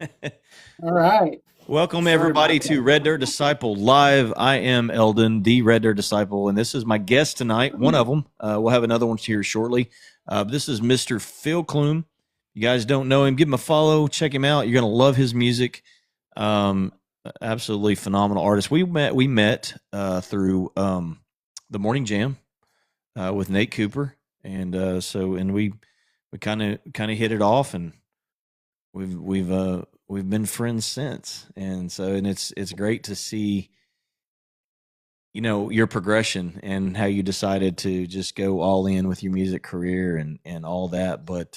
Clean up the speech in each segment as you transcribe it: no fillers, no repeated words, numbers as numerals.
All right. Welcome, Sorry everybody, about to that. Red Dirt Disciple Live. I am Eldon, the Red Dirt Disciple, and this is my guest tonight. One of them. We'll have another one here shortly. This is Mr. Phil Clum. You guys don't know him, give him a follow. Check him out. You're going to love his music. Um, Absolutely phenomenal artist. We met through the Morning Jam with Nate Cooper, and we kind of hit it off, and we've been friends since. And it's great to see, your progression and how you decided to just go all in with your music career and all that. But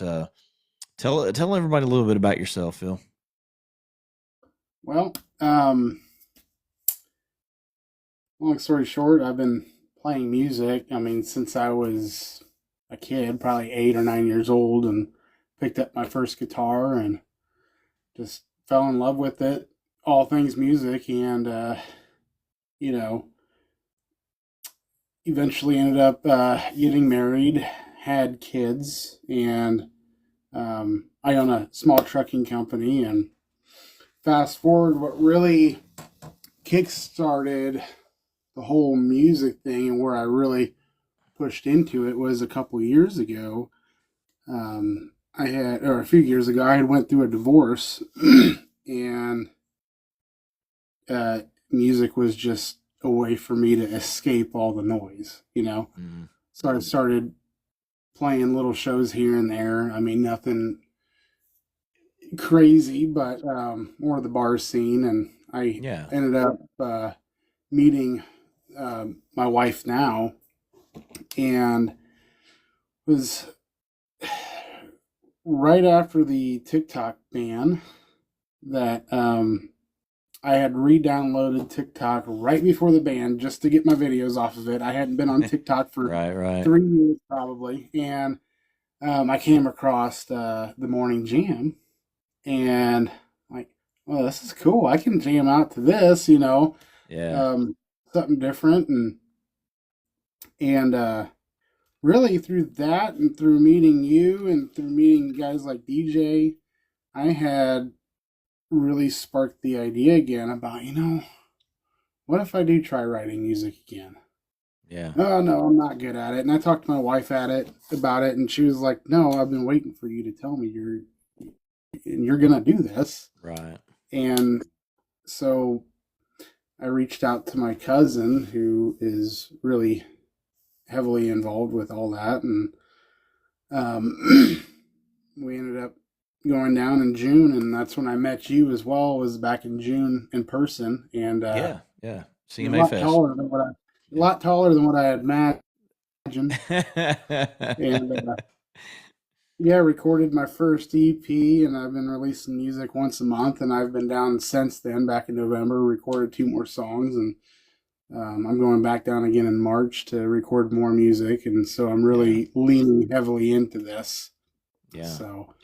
tell everybody a little bit about yourself, Phil. Well, long story short, I've been playing music. I mean, since I was a kid, probably 8 or 9 years old, and picked up my first guitar and just fell in love with it. All things music, and you know, eventually ended up getting married, had kids, and I own a small trucking company. And fast forward, what really kick-started the whole music thing and where I really pushed into it was a couple years ago. Or a few years ago, I had went through a divorce, and uh, music was just a way for me to escape all the noise. Mhm. So I started playing little shows here and there. I mean, nothing crazy, but more of the bar scene. And I Yeah. ended up meeting my wife now, and was right after the TikTok ban that I had re-downloaded TikTok right before the ban just to get my videos off of it. I hadn't been on TikTok for Right, right. 3 years probably, and I came across the Morning Jam, and like, well, this is cool. I can jam out to this, Yeah. um, something different, and really through that and through meeting you and through meeting guys like DJ, I had really sparked the idea again about, what if I do try writing music again? Yeah. Oh no, I'm not good at it. And I talked to my wife about it, and she was like, "No, I've been waiting for you to tell me you're gonna do this." Right. And so I reached out to my cousin, who is really heavily involved with all that, and um, we ended up going down in June, and that's when I met you as well. Was back in June in person, and Yeah. Yeah. you're CMA Fest. a lot taller than what I had imagined. Yeah. And yeah, I recorded my first EP, and I've been releasing music once a month, and I've been down since then. Back in November, recorded two more songs, and I'm going back down again in March to record more music, and so I'm Yeah. really leaning heavily into this. Yeah. So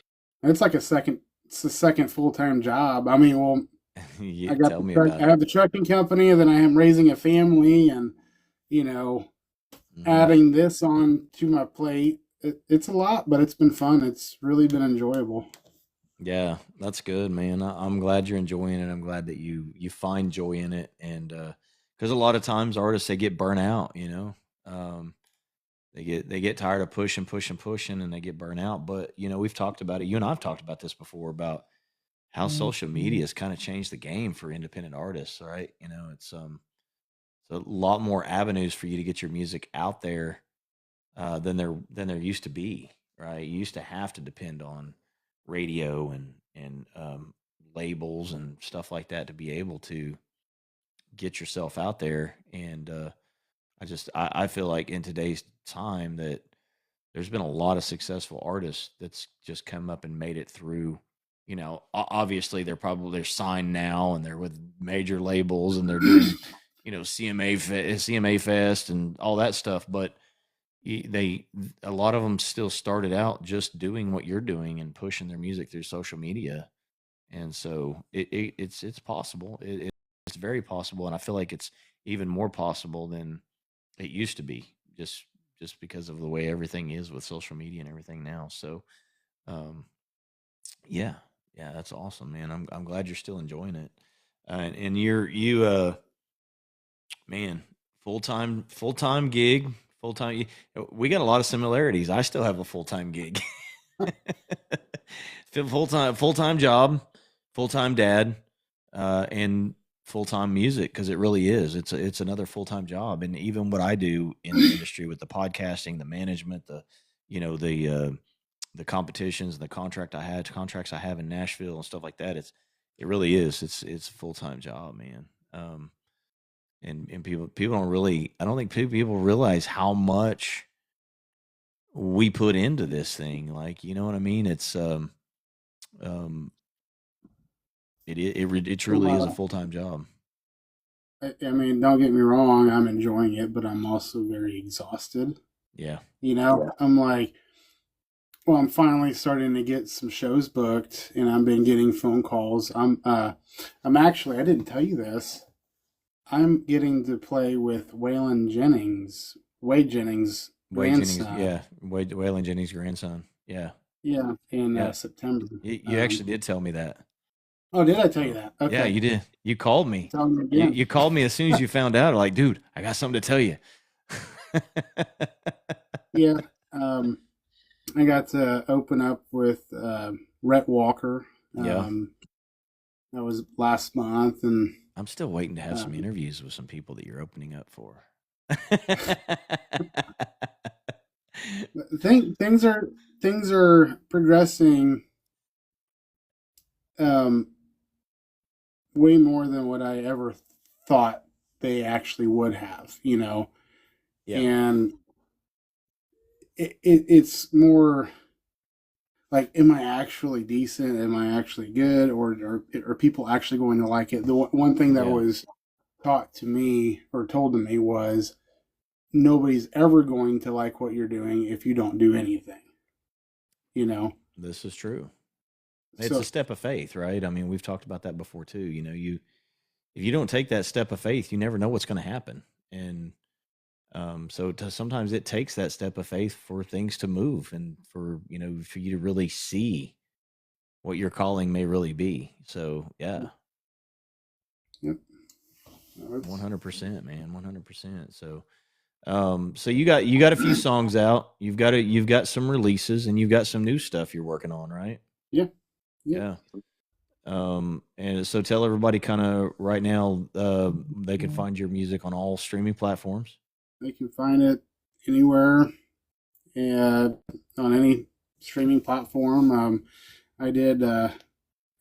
it's the second full time job. I mean, well, You tell me I about it. have the trucking company, and then I am raising a family, and you know, Hmm. adding this on to my plate. It's a lot, but it's been fun. It's really been enjoyable. Yeah, that's good, man. I'm glad you're enjoying it. I'm glad that you find joy in it, and because a lot of times artists they get burnt out. Um, they get tired of pushing, pushing, pushing, and they get burnt out. But we've talked about it. You and I've talked about this before about how social media has kind of changed the game for independent artists. Right? It's a lot more avenues for you to get your music out there than there used to be, right? You used to have to depend on radio and labels and stuff like that to be able to get yourself out there. And I feel like in today's time that there's been a lot of successful artists that's just come up and made it through. Obviously they're signed now and they're with major labels and they're doing CMA Fest and all that stuff, but they a lot of them still started out just doing what you're doing and pushing their music through social media, and so it's possible. It's very possible, and I feel like it's even more possible than it used to be, just because of the way everything is with social media and everything now. So, um, yeah. Yeah, that's awesome, man. I'm glad you're still enjoying it. And man, full time gig, full time. We got a lot of similarities. I still have a full time gig, full time job, full time dad, and full time music because it really is. It's another full time job, and even what I do in the industry with the podcasting, the management, the you know the competitions, the contracts I have in Nashville and stuff like that. It really is. It's a full time job, man. And people don't really. I don't think people realize how much we put into this thing. Like, you know what I mean? Um, it truly is a Well, full time job. I mean, don't get me wrong, I'm enjoying it, but I'm also very exhausted. Yeah, I'm like, well, I'm finally starting to get some shows booked, and I've been getting phone calls. I'm actually, I didn't tell you this. I'm getting to play with Wade Jennings' Wade Jennings. grandson. Yeah, Waylon Jennings' grandson. Yeah, Yeah, in yeah. September. You actually did tell me that. Oh, did I tell you So that? yeah, Okay, you did. You called me. tell me You again. you called me as soon as you found out. Like, dude, I got something to tell you. Yeah, um, I got to open up with Rhett Walker. Yeah, Um, that was last month, and I'm still waiting to have some um, interviews with some people that you're opening up for. things are progressing um, way more than what I ever thought they actually would have. Yeah, And it's more like, am I actually decent? Am I actually good? Or are people actually going to like it? The one thing that yeah. was taught to me or told to me was nobody's ever going to like what you're doing if you don't do anything, you know? This is true. It's a So, step of faith, right? I mean, we've talked about that before too. You if you don't take that step of faith, you never know what's going to happen. And sometimes it takes that step of faith for things to move and for you to really see what your calling may really be. So yeah, yep. No, 100%, man, 100%. So you got a few songs out. You've got some releases and you've got some new stuff you're working on, right? yeah, yeah. Yeah. And so tell everybody kind of right now, they can find your music on all streaming platforms. They can find it anywhere and on any streaming platform. I did. I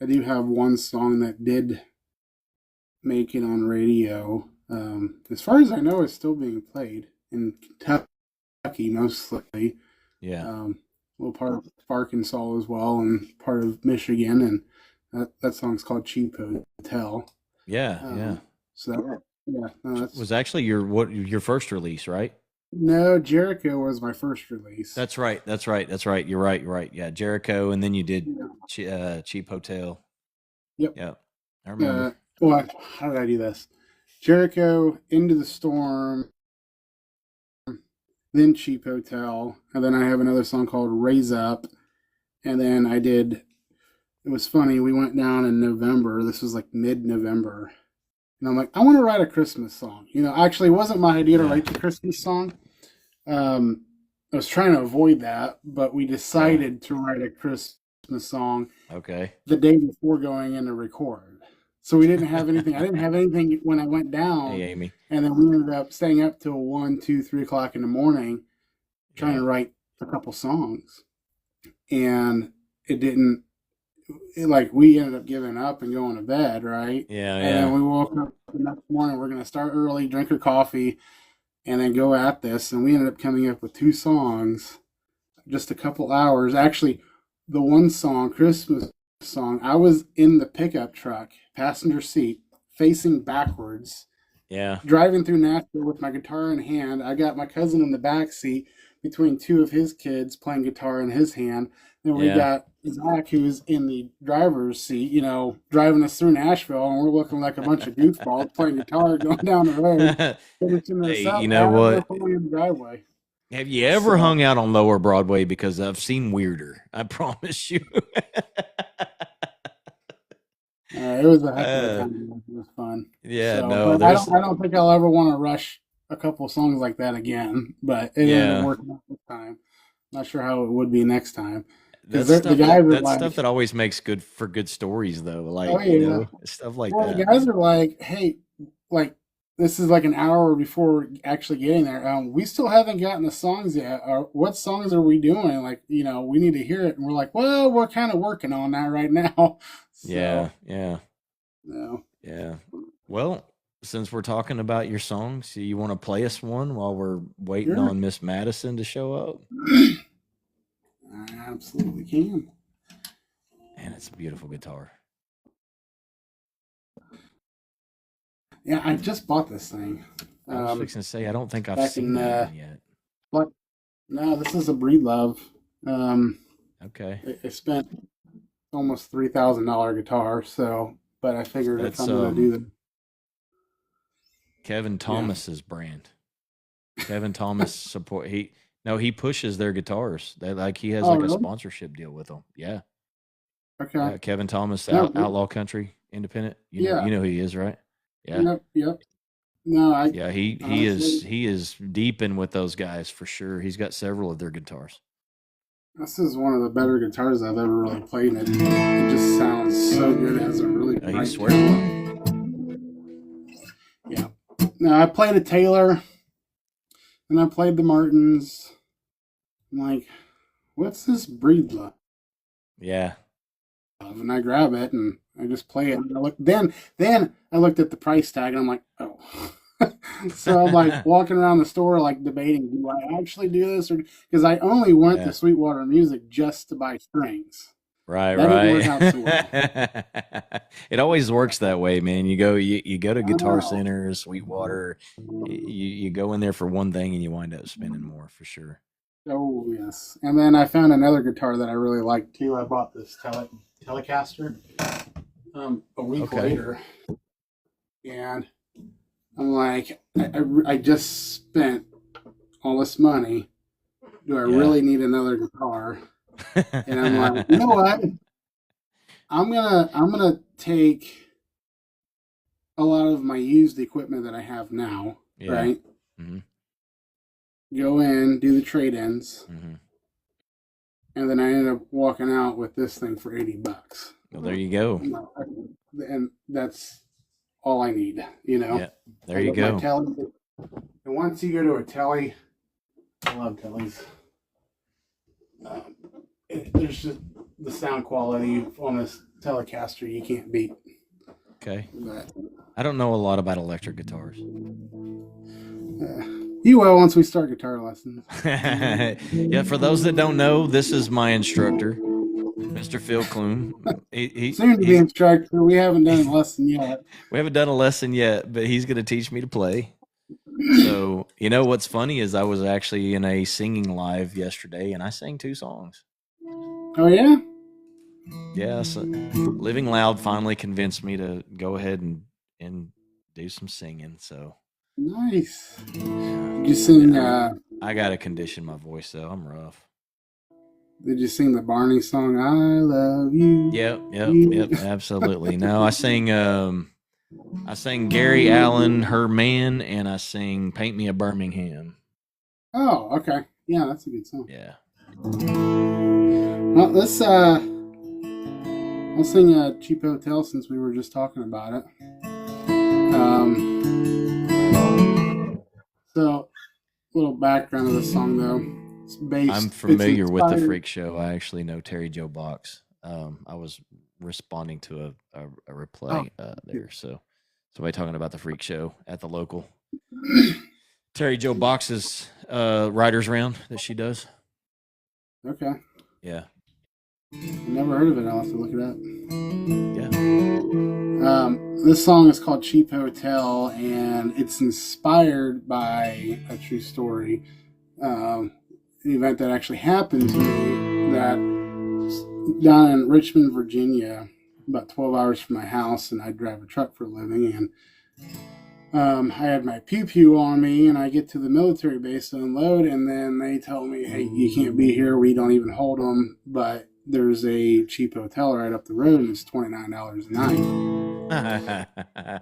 do have one song that did make it on radio. As far as I know, it's still being played in Kentucky mostly. Yeah. A little part of Arkansas as well, and part of Michigan, and that song's called "Cheap Hotel." Yeah. Yeah. Um, so that, yeah, no, that's Was actually your first release, right? no, Jericho was my first release. That's right. That's right. That's right. You're right. You're right. Yeah, Jericho, and then you did Yeah. Cheap Hotel. Yep. Yeah, I remember. Well, how did I do this? Jericho, Into the Storm, then Cheap Hotel, and then I have another song called Raise Up, and then I did. It was funny. We went down in November. This was like mid-November, and I'm like, I want to write a Christmas song. Actually, it wasn't my idea to Yeah. write the Christmas song. Um, I was trying to avoid that, but we Yeah. decided to write a Christmas song Okay. the day before going in to record. So we didn't have anything. I didn't have anything when I went Hey, down, Amy. and then we ended up staying up till 1, 2, 3 o'clock in the morning trying Yeah. to write a couple songs, and it didn't. Like, we ended up giving up and going to bed, right? Yeah. And then Yeah. we woke up the next morning. We're gonna start early, drink our coffee, and then go at this. And we ended up coming up with two songs, just a couple hours. Actually, the one song, Christmas song, I was in the pickup truck, passenger seat, facing backwards, Yeah. driving through Nashville with my guitar in hand. I got my cousin in the back seat between two of his kids playing guitar in his hand. Then we Yeah. got Zach, who's in the driver's seat, driving us through Nashville, and we're looking like a bunch of goofballs playing guitar going down the road, finishing Hey, this you up, know having what? us only in the driveway. Have you ever So, hung out on Lower Broadway? Because I've seen weirder. I promise you. it was a heck of a uh, time. It was fun. yeah, So, no, but there's I don't think I'll ever want to rush a couple songs like that again. But it ended up yeah. working out this time. Not sure how it would be next time because That's the stuff guys are that's stuff like, that always makes good for good stories though. oh Like, yeah. stuff like Well, the that, guys man. are like, hey, like this is like an hour before actually getting there. We still haven't gotten the songs yet. What songs are we doing? Like, we need to hear it. And we're like, well, we're kind of working on that right now. Yeah, So, yeah, no. yeah. Well, since we're talking about your songs, you want to play us one while we're waiting Sure. on Miss Madison to show up? I absolutely can. And it's a beautiful guitar. Yeah, I just bought this thing. I was Um, fixing to say I don't think I've back seen in that one yet. what? No, this is a Breed Love. Um, Okay. I spent almost $3,000 guitar, so but I figured if That's I'm gonna do the Kevin yeah. Thomas's brand. Kevin Thomas support he pushes their guitars. They like he has Oh like a really? sponsorship deal with them. Yeah. Okay. Yeah, Kevin Thomas, No. Outlaw Country Independent. Yeah. You know who he is, right? Yeah. Yep. Yep. No, I Yeah, honestly, he is deep in with those guys for sure. He's got several of their guitars. this is one of the better guitars I've ever really played. It just sounds so good. It has a really He bright swears well. tone. Yeah. No, I played a Taylor, and I played the Martins. I'm like, what's this Breed Love? Yeah. And I grab it and I just play it. And then I looked at the price tag and I'm like, oh. So I'm like walking around the store like debating, do I actually do this or because I only went to Yeah. Sweetwater Music just to buy strings. Right, That didn't right. work out so well. It always works that way, man. You go to I Guitar know. Center, Sweetwater, you go in there for one thing and you wind up spending more for sure. Oh yes. And then I found another guitar that I really liked too. I bought this Telecaster a week Okay. later, and I'm like, I just spent all this money. Do I Yeah. really need another guitar? And I'm like, you know what? I'm gonna take a lot of my used equipment that I have now, Yeah. right? Mhm. Go in, do the trade-ins, Mhm. and then I ended up walking out with this thing for $80. Well, there you go. And that's all I need, you know. Yeah. There I you got my go. telly, and once you go to a telly, I love tellies. Um, there's just the sound quality on this Telecaster you can't beat. Okay. But I don't know a lot about electric guitars. you will once we start guitar lessons. Yeah, for those that don't know, this is my instructor, Mr. Phil Clum. Soon to be He's instructor. We haven't done a lesson yet. we haven't done a lesson yet, but he's going to teach me to play. So, what's funny is I was actually in a singing live yesterday and I sang 2 songs. Oh yeah. Yeah, so Living Loud finally convinced me to go ahead and do some singing. So, Nice. yeah. Did you sing? I got to condition my voice though. I'm rough. Did you sing the Barney song? I love you. Yep, absolutely. No, I sang Gary Allen, Her Man, and I sang Paint Me a Birmingham. Oh, okay. Yeah, that's a good song. Yeah. Well, let's I'll sing a Cheap Hotel since we were just talking about it. So, a little background of the song though. It's based. I'm It's familiar with the inspired. Freak Show. I actually know Terry Joe Box. I was responding to a Oh, replay there. So somebody talking about the Freak Show at the local Terry Joe Box's writers round that she does. okay. Yeah. Never heard of it. I'll have to look it up. Yeah. This song is called Cheap Hotel, and it's inspired by a true story. An event that actually happened to me that down in Richmond, Virginia, about 12 hours from my house, and I drive a truck for a living, and I had my pew-pew on me, and I get to the military base to unload, and then they tell me, hey, you can't be here. We don't even hold them, but there's a cheap hotel right up the road, and it's $29 a night.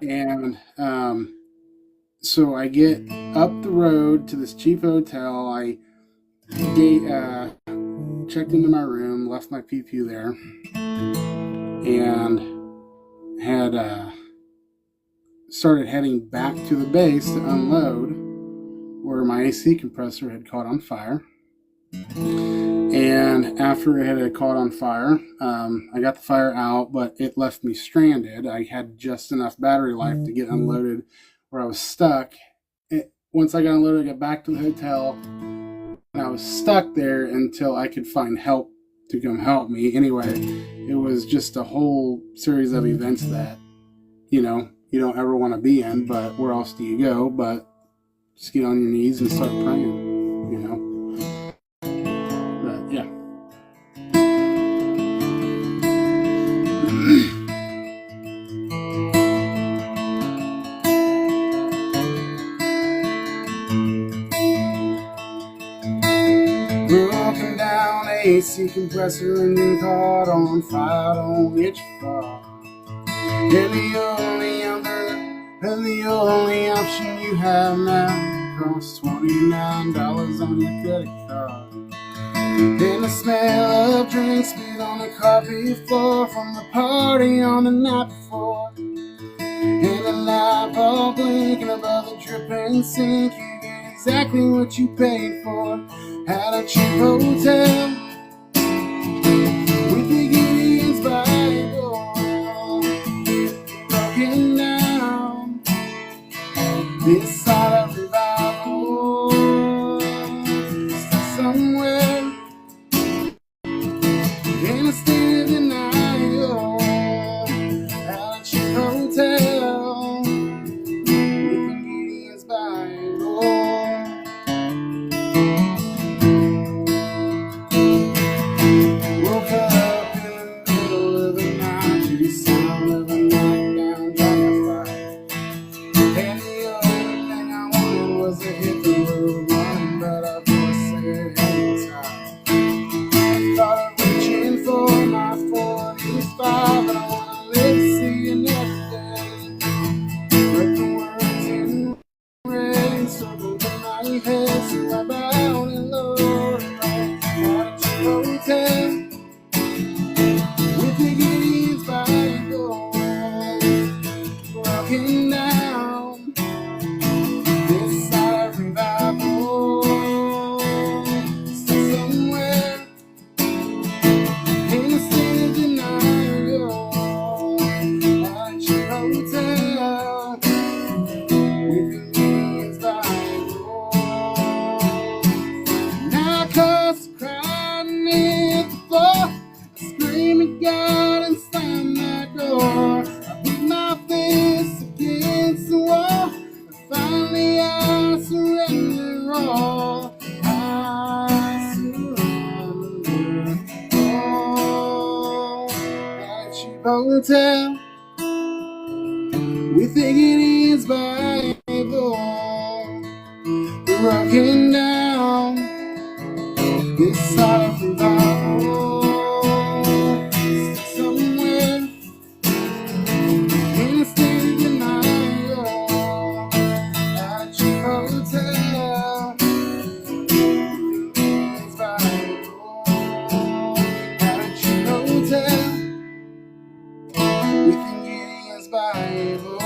And so I get up the road to this cheap hotel. I checked into my room, left my PP there, and had started heading back to the base to unload where my AC compressor had caught on fire. And after it had caught on fire, I got the fire out, but it left me stranded. I had just enough battery life to get unloaded where I was stuck. Once I got unloaded, I got back to the hotel, and I was stuck there until I could find help to come help me. Anyway, it was just a whole series of events that, you don't ever want to be in, but where else do you go? But just get on your knees and start praying. But yeah. Broken down AC compressor engine caught on fire, don't get you far. And the only option you have now costs $29 on your credit card. And the smell of drinks spit on the carpet floor from the party on the night before. And the light bulb blinking above the dripping sink. You get exactly what you paid for at a cheap hotel with the Gideon's Bible broken down. This side of revival somewhere in a state of denial at a cheap hotel with the Gideon's Bible. Woke up in the middle of the night to the sound of a knockdown dragonfly. And the only thing I wanted was to hit the road running, but a voice said, "Hang tight." I thought of reaching for my 45, but I want to live to see another day. But the words in red circled in my head, so I bowed and lowered at a cheap hotel with the Gideon's Bible broken down. This side of revival somewhere in a state of denial at a cheap hotel with the Gideon's Bible. Now I cuss, cried, and hit the floor. Screaming God and slam that door. I beat my fist against the wall. And finally I surrender all. I surrender all. At a cheap hotel with the Gideon's Bible broken down. This side of revival somewhere in a state of denial at a cheap hotel. It's Bible at a cheap hotel with the Gideon's Bible.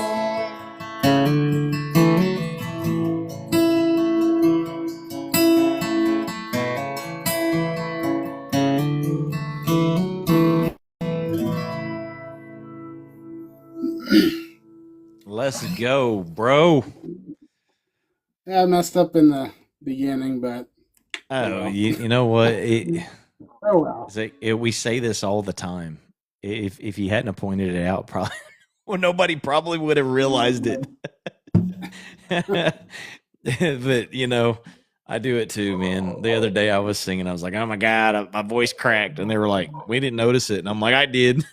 Let's go, bro. Yeah, I messed up in the beginning, but Oh, you know what? oh well. It's like, we say this all the time. If you hadn't pointed it out, probably well, nobody probably would have realized it. But I do it too, man. The other day I was singing, I was like, "Oh my god, my voice cracked," and they were like, "We didn't notice it," and I'm like, "I did."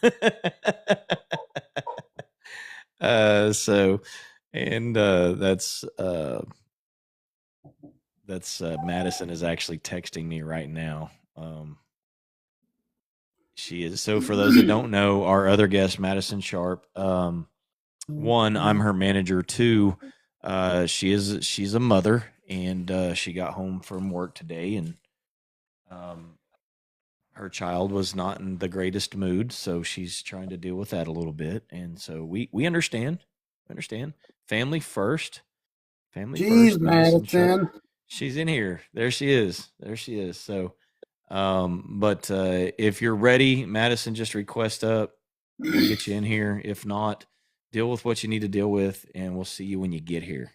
So, and that's Maddison is actually texting me right now. She is. So for those that don't know, our other guest, Madison Sharp, one, I'm her manager. Two, she's a mother, and she got home from work today, and um, her child was not in the greatest mood, so she's trying to deal with that a little bit. And so we understand. Understand. Family first. Family Jeez, first, Madison Sharp. Madison. She's in here. There she is. There she is. So but if you're ready, Madison, just request up. We'll get you in here. If not, deal with what you need to deal with, and we'll see you when you get here.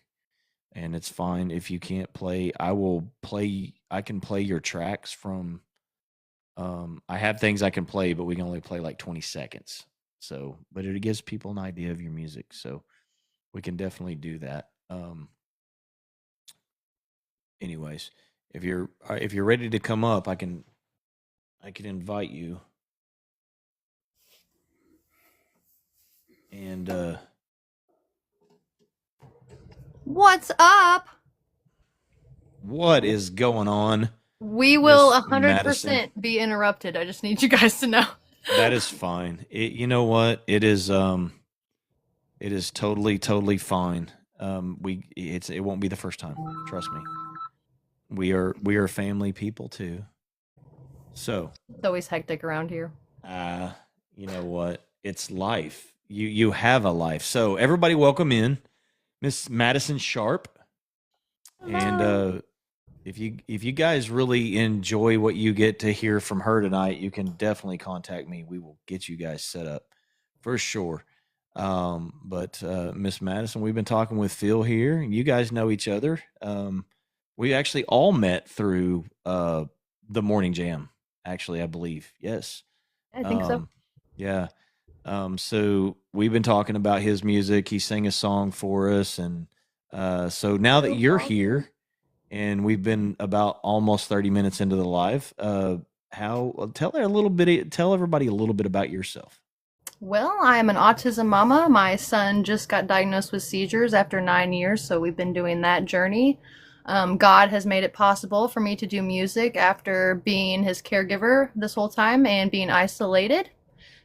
And it's fine if you can't play. I will play. I can play your tracks from. I have things I can play, but we can only play like 20 seconds. So, but it gives people an idea of your music. So we can definitely do that. Anyways, if you're ready to come up, I can invite you. And What's up? what is going on, We will Miss Madison? 100% be interrupted. I just need you guys to know. That is fine. You know what? It is totally fine. It won't be the first time. Trust me. We are family people too. So, It's always hectic around here. you know what? It's life. You have a life. So, everybody welcome in Miss Madison Sharp. And if you guys really enjoy what you get to hear from her tonight, you can definitely contact me. We will get you guys set up for sure. But Miss Madison, we've been talking with Phil here. You guys know each other. We actually all met through the morning jam. Actually, I believe yes. I think so. Yeah. So we've been talking about his music. He sang a song for us, and so now that you're here, and we've been about almost 30 minutes into the live, tell everybody a little bit about yourself. Well, I am an autism mama. My son just got diagnosed with seizures after 9 years, so we've been doing that journey. God has made it possible for me to do music after being his caregiver this whole time and being isolated.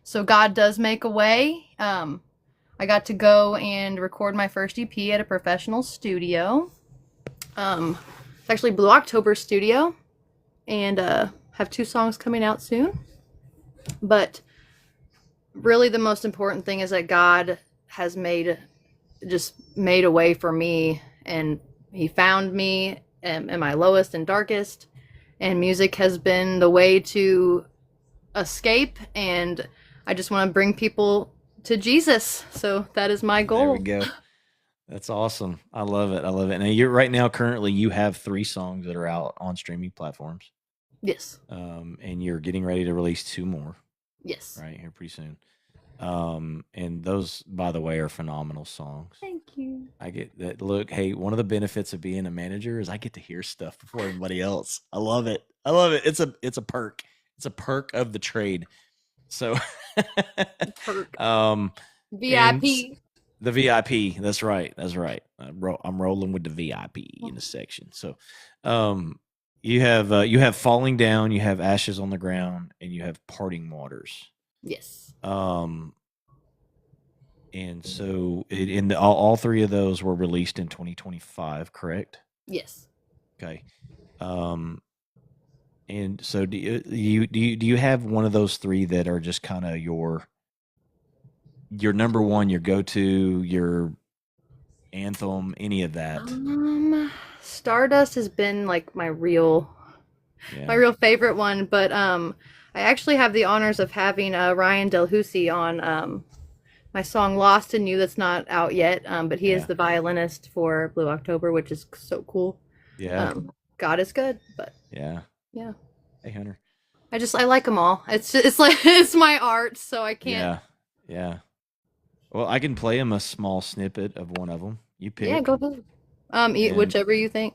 So God does make a way. I got to go and record my first EP at a professional studio. It's actually Blue October Studio, and have 2 songs coming out soon. But really, the most important thing is that God has made a way for me, and He found me in my lowest and darkest, and music has been the way to escape. And I just want to bring people to Jesus. So that is my goal. There we go. That's awesome. I love it. I love it. Now currently you have 3 songs that are out on streaming platforms. Yes. And you're getting ready to release 2 more. Yes. Right here pretty soon. And those, by the way, are phenomenal songs. Thank you. I get that. Look, hey, one of the benefits of being a manager is I get to hear stuff before everybody else. I love it. I love it. It's a perk. It's a perk of the trade. So, Perk. VIP. The VIP. That's right. That's right. I'm rolling with the VIP in the section. So, you have Falling Down, you have Ashes on the Ground, and you have Parting Waters. Yes. And so all 3 of those were released in 2025, correct? Yes. Okay. And so do you have one of those 3 that are just kind of your number one, your go-to, your anthem, any of that? Stardust has been like my real favorite one, but I actually have the honors of having Ryan Delhusi on my song Lost in You that's not out yet, but he is the violinist for Blue October, which is so cool. Yeah. God is good, but yeah. Hey, Hunter. I like them all. It's like it's my art, so I can't. Yeah. Well, I can play him a small snippet of one of them. You pick. Yeah, go ahead. Whichever you think.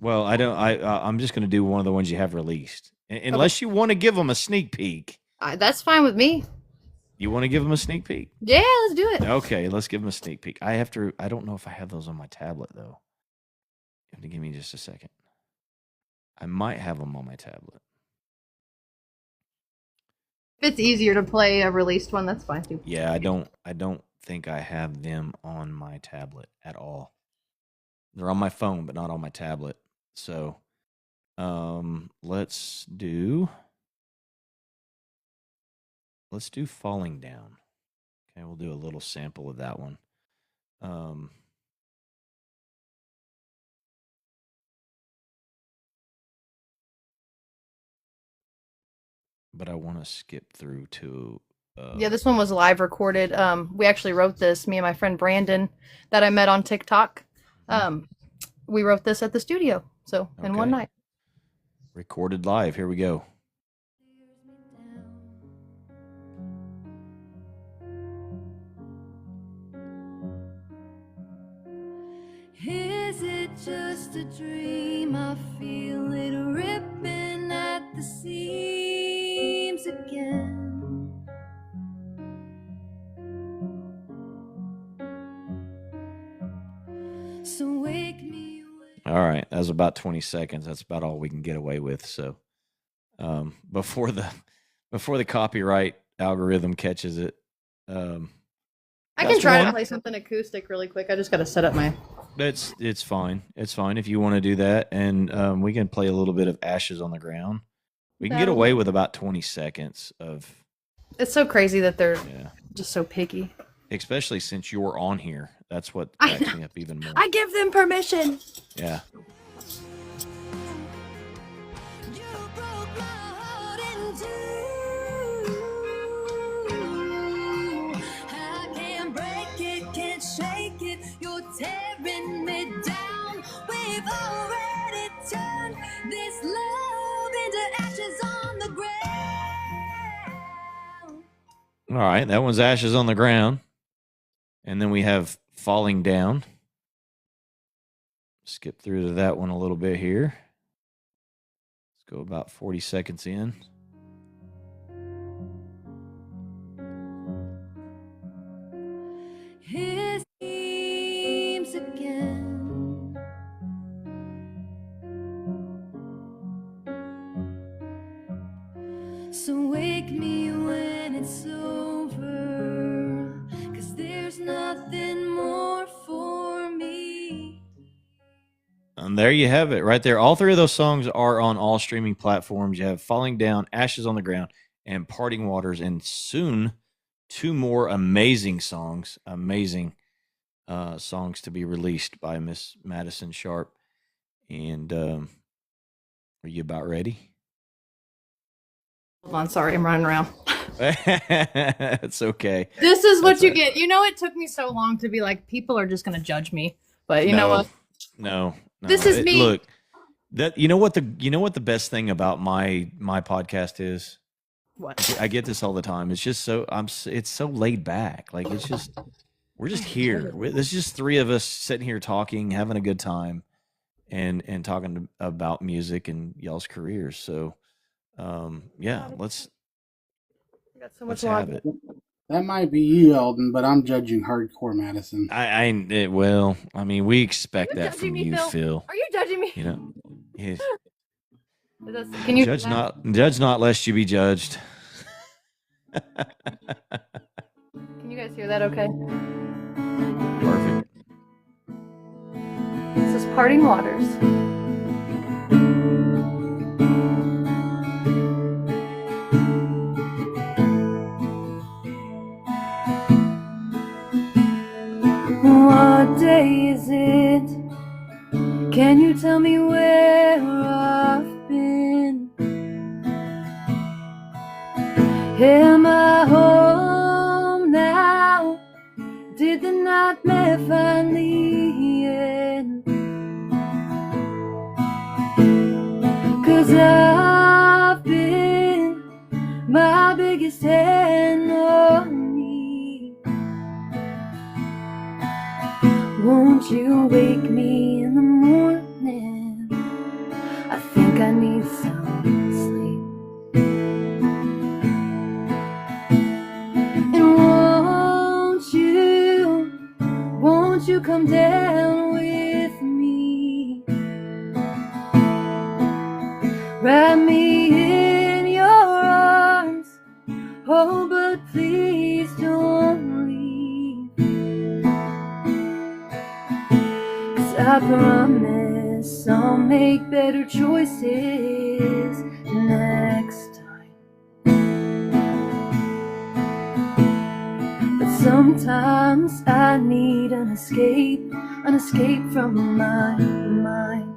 Well, I don't. I'm just going to do one of the ones you have released, unless you want to give them a sneak peek. That's fine with me. You want to give them a sneak peek? Yeah, let's do it. Okay, let's give them a sneak peek. I don't know if I have those on my tablet though. You have to give me just a second. I might have them on my tablet. If it's easier to play a released one, that's fine too. Yeah, I don't think I have them on my tablet at all. They're on my phone, but not on my tablet. So, let's do Falling Down. Okay, we'll do a little sample of that one. Um, but I want to skip through to. Yeah, this one was live recorded. We actually wrote this, me and my friend Brandon, that I met on TikTok. We wrote this at the studio, so in one Okay. night. Recorded live. Here we go. Is it just a dream? I feel it ripping at the seams again. So wake me when All right, that was about 20 seconds. That's about all we can get away with. So, before the copyright algorithm catches it, I can that's try to one. play something acoustic really quick. I just got to set up my. It's fine. It's fine if you want to do that, and we can play a little bit of Ashes on the Ground. We can get That'll away do. with about 20 seconds of It's so crazy that they're yeah, just so picky. especially since you're on here. That's what I cracks me up even more. I give them permission. Yeah. you broke my heart in two. I can't break it, can't shake it. You're tearing me down. We've already turned this love into ashes on the ground. All right, that one's Ashes on the Ground. And then we have Falling Down. Skip through to that one a little bit here. Let's go about 40 seconds in. His seems again. So wake me when it's over, 'cause there's nothing more for me. And there you have it, right there. All three of those songs are on all streaming platforms. You have Falling Down, Ashes on the Ground, and Parting Waters, and soon 2 more amazing songs, songs to be released by Miss Maddison Sharp. And are you about ready? Hold on, sorry, I'm running around. It's okay. This is what That's you it. get. You know, it took me so long to be like, people are just gonna judge me, but you know what? No. This is me. Look, that you know what the best thing about my podcast is? What? I get this all the time. It's just so it's so laid back. Like it's just we're just here. There's just 3 of us sitting here talking, having a good time, and talking about music and y'all's careers. So, yeah, let's I got so much have longer. it. That might be you, Eldon, but I'm judging hardcore Madison. Well, I mean, we expect Are you that judging from me, you, Phil? Phil. Are you judging me? You know, yes. Can you Judge not lest you be judged. Can you guys hear that? Okay. Perfect. This is Parting Waters. What day is it? Can you tell me where I've been? Am I home now? Did the nightmare finally end? 'Cause I've been my biggest enemy. Won't you wake me in the morning? I think I need some sleep. And won't you come down with me? Wrap me in your arms, I promise I'll make better choices next time. But sometimes I need an escape from my mind.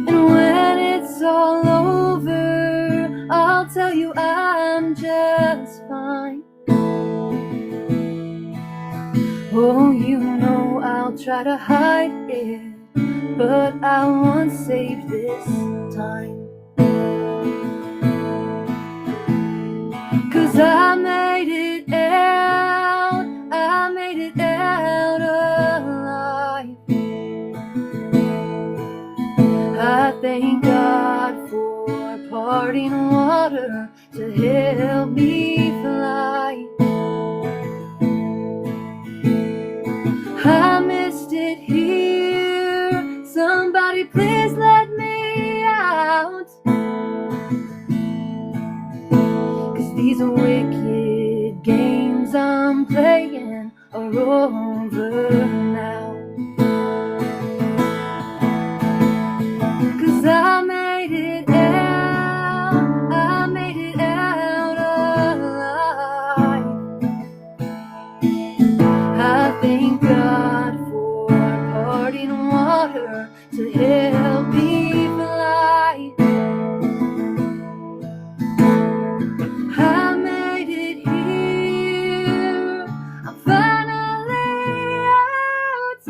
And when it's all over, I'll tell you I'm just fine. Oh, you know I'll try to hide it, but I won't save this time. 'Cause I made it out alive. I thank God for parting water to help me fly. I missed it here. Somebody please let me out. 'Cause these wicked games I'm playing are over now. 'Cause I made it out alive. I thank God for parting water to help me fly. I made it here. I'm finally out.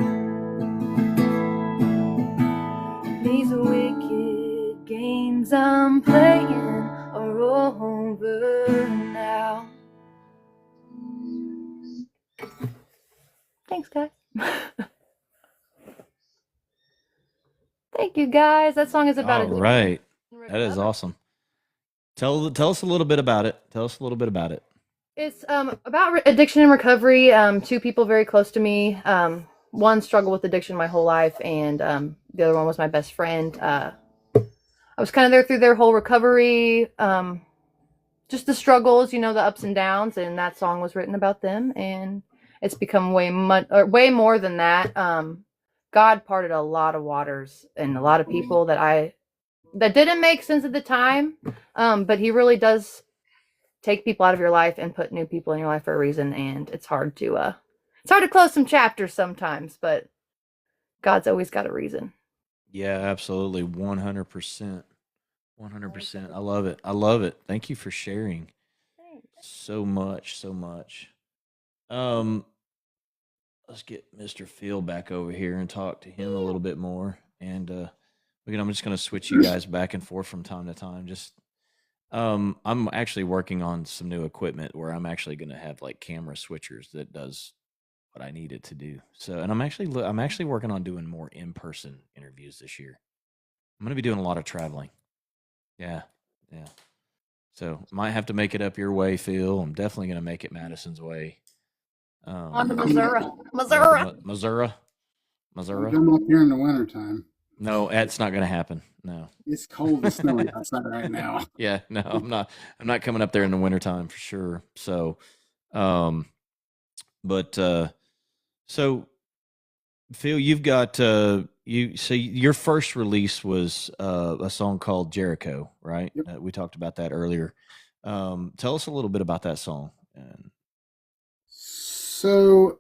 These wicked games I'm playing are over now. Thanks, guys. Thank you, guys. That song is about All addiction. right. That is awesome. Tell us a little bit about it. Tell us a little bit about it. It's about addiction and recovery. Two people very close to me. One struggled with addiction my whole life, and the other one was my best friend. I was kind of there through their whole recovery, just the struggles, the ups and downs, and that song was written about them, and it's become way more than that. God parted a lot of waters and a lot of people that didn't make sense at the time, but He really does take people out of your life and put new people in your life for a reason, and it's hard to close some chapters sometimes, but God's always got a reason. Yeah, absolutely. 100%. 100%. I love it. I love it. Thank you for sharing so much, so much. Let's get Mr. Phil back over here and talk to him a little bit more. And I'm just going to switch you guys back and forth from time to time. Just I'm actually working on some new equipment where I'm actually going to have like camera switchers that does what I need it to do. So, and I'm actually working on doing more in-person interviews this year. I'm going to be doing a lot of traveling. Yeah. Yeah. So, might have to make it up your way, Phil. I'm definitely going to make it Madison's way. On to Missouri. Missouri. Come up here in the wintertime. No, that's not going to happen. No. It's cold and snowy outside right now. Yeah, no, I'm not coming up there in the wintertime for sure. So, so Phil, you've got your first release was a song called Jericho, right? Yep. We talked about that earlier. Tell us a little bit about that song. So,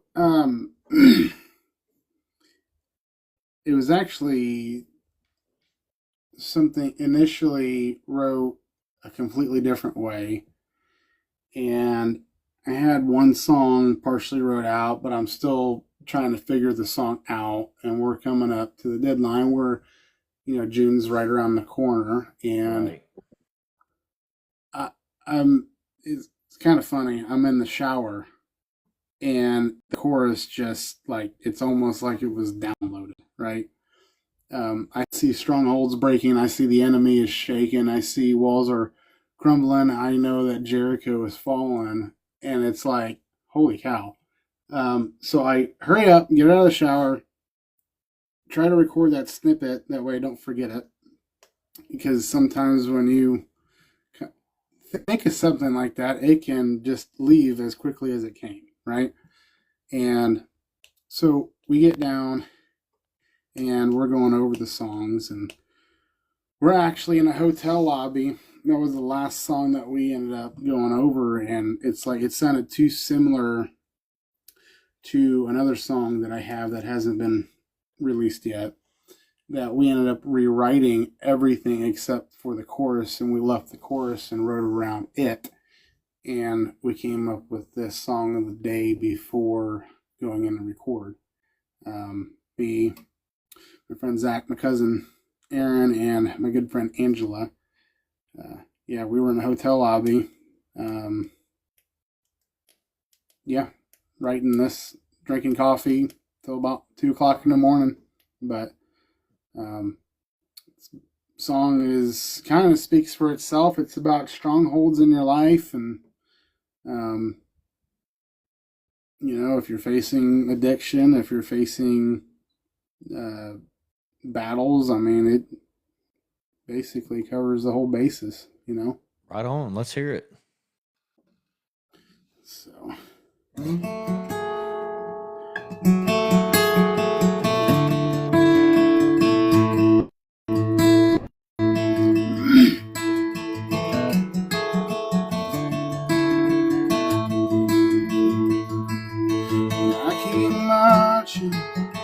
it was actually something initially wrote a completely different way, and I had one song partially wrote out, but I'm still trying to figure the song out, and we're coming up to the deadline where June's right around the corner, and it's kind of funny. I'm in the shower, and the chorus just it's almost like it was downloaded, right? I see strongholds breaking. I see the enemy is shaken. I see walls are crumbling. I know that Jericho is falling, and it's like, holy cow. So I hurry up, get out of the shower, try to record that snippet. That way I don't forget it. Because sometimes when you think of something like that, it can just leave as quickly as it came, right? And so we get down and we're going over the songs, and we're actually in a hotel lobby. That was the last song that we ended up going over, and it's like it sounded too similar to another song that I have that hasn't been released yet, that we ended up rewriting everything except for the chorus, and we left the chorus and wrote around it, and we came up with this song of the day before going in to record. My friend Zach, my cousin Aaron, and my good friend Angela. Yeah, we were in the hotel lobby. Writing this, drinking coffee till about 2 o'clock in the morning. But song is kind of speaks for itself. It's about strongholds in your life, and if you're facing addiction, if you're facing battles, I mean, it basically covers the whole basis, Right on. Let's hear it. So. I keep marching,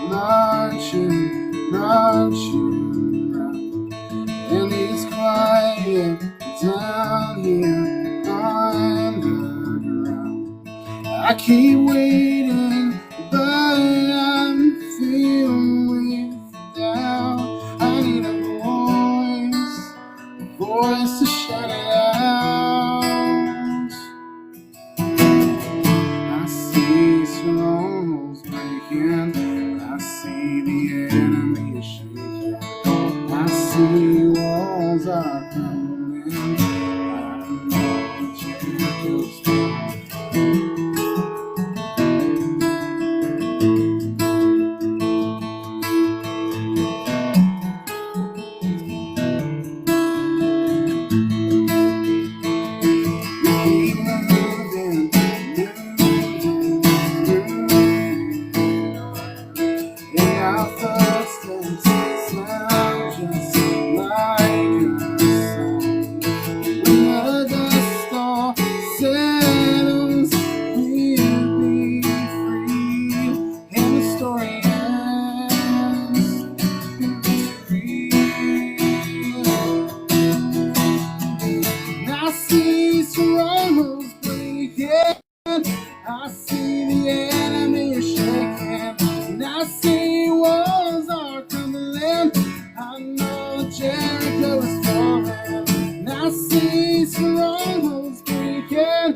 marching, marching round, and it's quiet down here underground. I keep waiting, but I'm feeling down. I need a voice to shut it out. I see strongholds breaking, I see the enemy shaking, I see walls are coming, I know Jericho's falling. I see the enemy is shaking, and I see walls are crumbling. I know Jericho is falling, and I see strongholds breaking.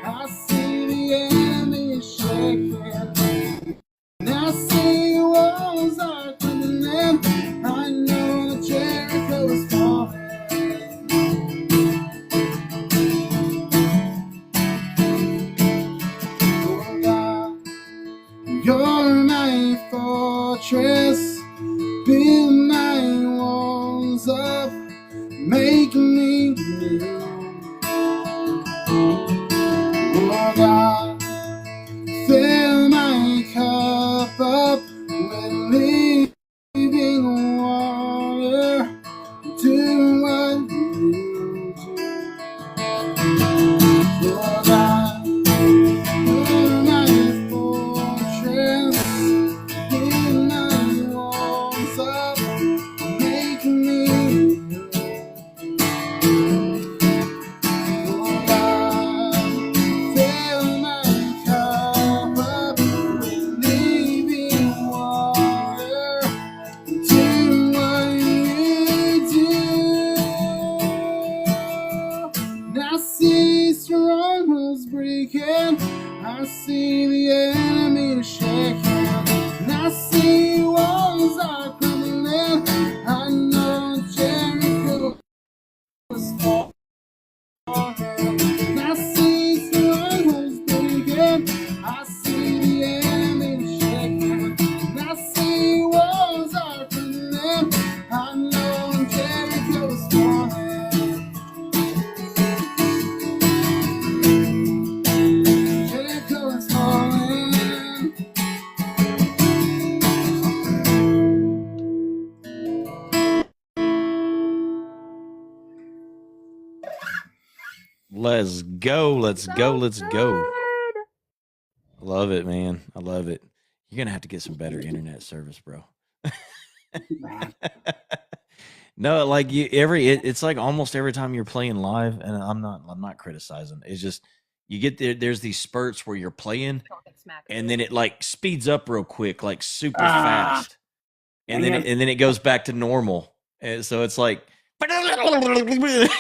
I see the enemy is shaking, and I see walls are crumbling. I know Jericho is falling. You're my fortress, build my walls up, make me new. Oh God, fill my cup up with living water, do what you do. Oh God, you're my fortress, build my walls up, make me new. Let's go. Let's go. Let's go. I love it, man. I love it. You're gonna have to get some better internet service, bro. No, like it's like almost every time you're playing live, and I'm not criticizing. It's just you get there's these spurts where you're playing and then it like speeds up real quick, like super fast. And then it goes back to normal. And so it's like It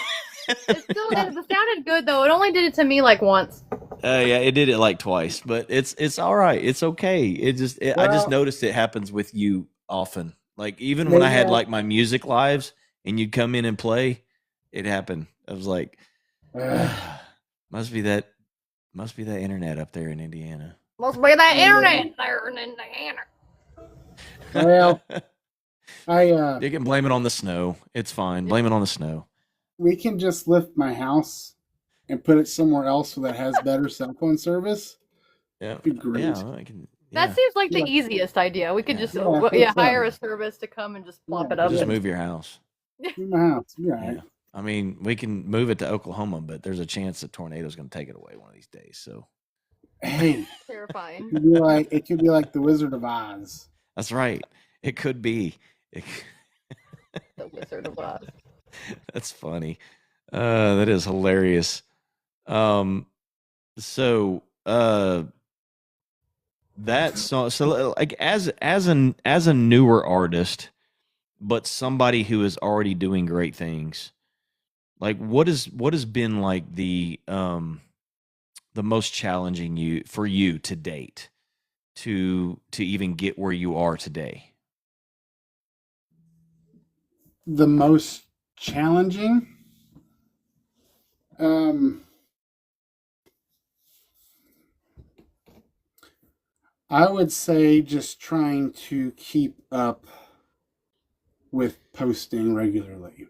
still did. It sounded good though. It only did it to me like once. yeah, it did it like twice, but it's all right. It's okay. I just noticed it happens with you often. Like even when I had like my music lives and you'd come in and play, it happened. I was like, must be that internet up there in Indiana. Must be that internet there in Indiana. Well, You can blame it on the snow. It's fine. Blame it on the snow. we can just lift my house and put it somewhere else that has better cell phone service. Yeah, Be great. yeah, I can. That Yeah. seems like the easiest idea. We could Yeah. just hire a service to come and just plop it up. Just move your house. In my house. Yeah. Yeah. I mean, we can move it to Oklahoma, but there's a chance a tornado is going to take it away one of these days. So Hey, Terrifying. it could be like the Wizard of Oz. that's right. It could be. The Wizard of Oz. That's funny. That is hilarious. So that song. So like as a newer artist, but somebody who is already doing great things. Like what has been like the most challenging for you to date to even get where you are today? The most challenging? I would say just trying to keep up with posting regularly.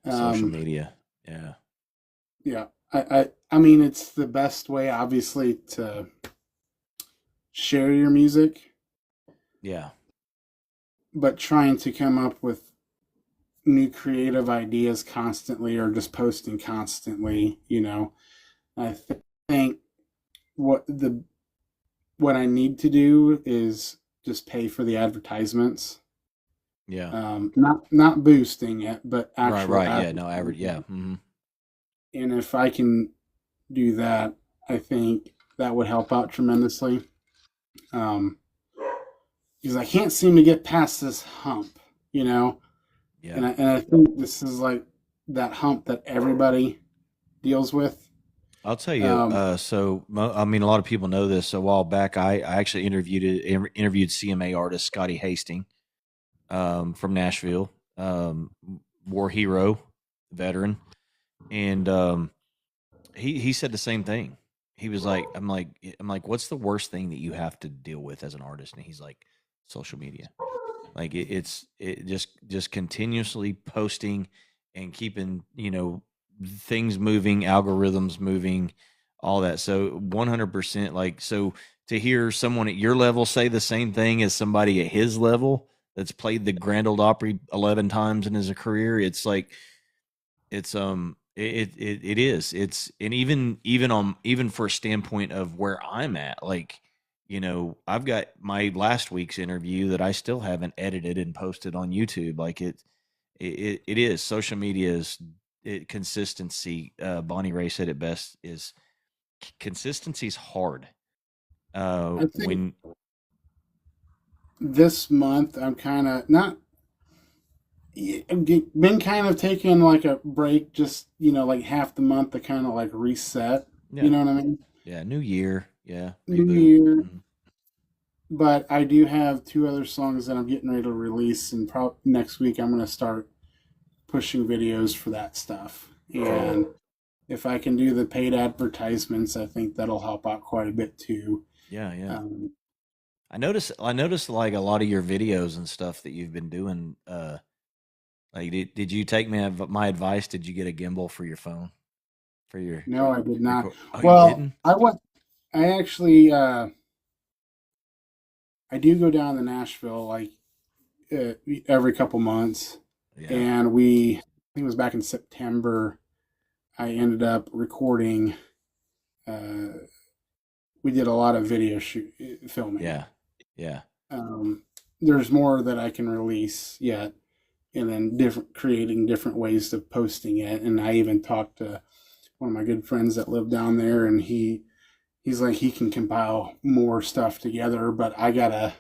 Social media. Yeah. Yeah. I mean, it's the best way, obviously, to share your music, Yeah. but trying to come up with new creative ideas constantly or just posting constantly, I think what I need to do is just pay for the advertisements. Yeah. Not boosting it, but actual right. Yeah. No, average. Yeah. Mm-hmm. And if I can do that, I think that would help out tremendously. Because I can't seem to get past this hump, Yeah. And I think this is like that hump that everybody deals with. I'll tell you. I mean, a lot of people know this. A while back, I actually interviewed CMA artist Scotty Hastings from Nashville, war hero, veteran, and he said the same thing. He was like, I'm like, what's the worst thing that you have to deal with as an artist? And he's like, social media. Like it just continuously posting and keeping things moving, algorithms moving, all that. So 100%. Like so to hear someone at your level say the same thing as somebody at his level that's played the Grand Ole Opry 11 times in his career, it's like it's it is. It's and even for a standpoint of where I'm at, like I've got my last week's interview that I still haven't edited and posted on YouTube. Like it is social media is consistency. Bonnie Ray said it best: is consistency's hard. I think When this month I'm kind of not. I've been kind of taking like a break, just like half the month to kind of like reset. yeah, You know what I mean? yeah, new year, yeah, New reboot. Year, Mhm. but I do have two other songs that I'm getting ready to release, and next week I'm going to start pushing videos for that stuff. And if I can do the paid advertisements, I think that'll help out quite a bit too. Yeah, yeah. Um, I noticed like a lot of your videos and stuff that you've been doing. Like, did you take my advice? Did you get a gimbal for your phone for your no, I did not. record? Oh, you Well, didn't? I actually, I do go down to Nashville like every couple months, Yeah. and I think it was back in September. I ended up recording. We did a lot of video filming. Yeah. Yeah. There's more that I can release yet, and then creating different ways of posting it. And I even talked to one of my good friends that live down there, and he's like he can compile more stuff together, but I gotta.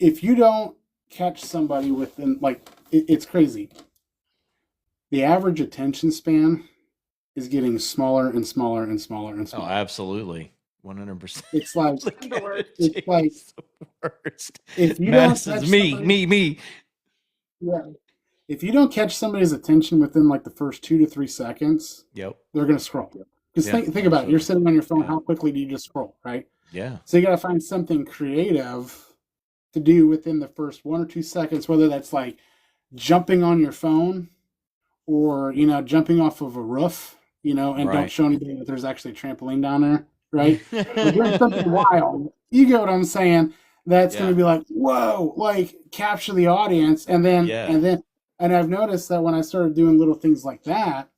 If you don't catch somebody within it's crazy. The average attention span is getting smaller and smaller and smaller and Oh, smaller. absolutely. 100%. It's like Look at it. it's like It's the worst. if you Madison's don't catch me. yeah, if you don't catch somebody's attention within like the first 2 to 3 seconds, Yep. they're gonna scroll. Because Yeah, think about it. You're absolutely. sitting on your phone. Yeah. How quickly do you just scroll, right? Yeah. So you got to find something creative to do within the first 1 or 2 seconds, whether that's like jumping on your phone or, jumping off of a roof, and don't Right. show anybody that there's actually a trampoline down there, right? Or doing something wild. You get what I'm saying? That's going Yeah. to be like, whoa, like capture the audience. And I've noticed that when I started doing little things like that,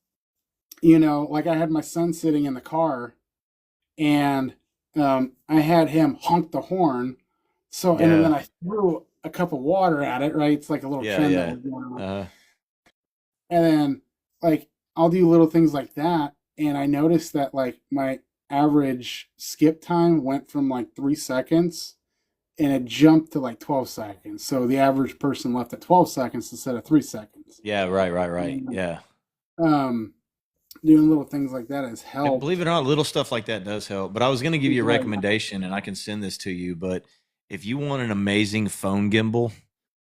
like I had my son sitting in the car and I had him honk the horn. So, Yeah. and then I threw a cup of water at it, right? It's like a little Yeah, trend yeah. that was going on. Uh, And then, like, I'll do little things like that. And I noticed that, like, my average skip time went from like 3 seconds and it jumped to like 12 seconds. So the average person left at 12 seconds instead of 3 seconds. yeah, right. And, Yeah. doing little things like that has And helped. believe it or not, little stuff like that does help. But I was going to give you a Right. recommendation, and I can send this to you. But if you want an amazing phone gimbal,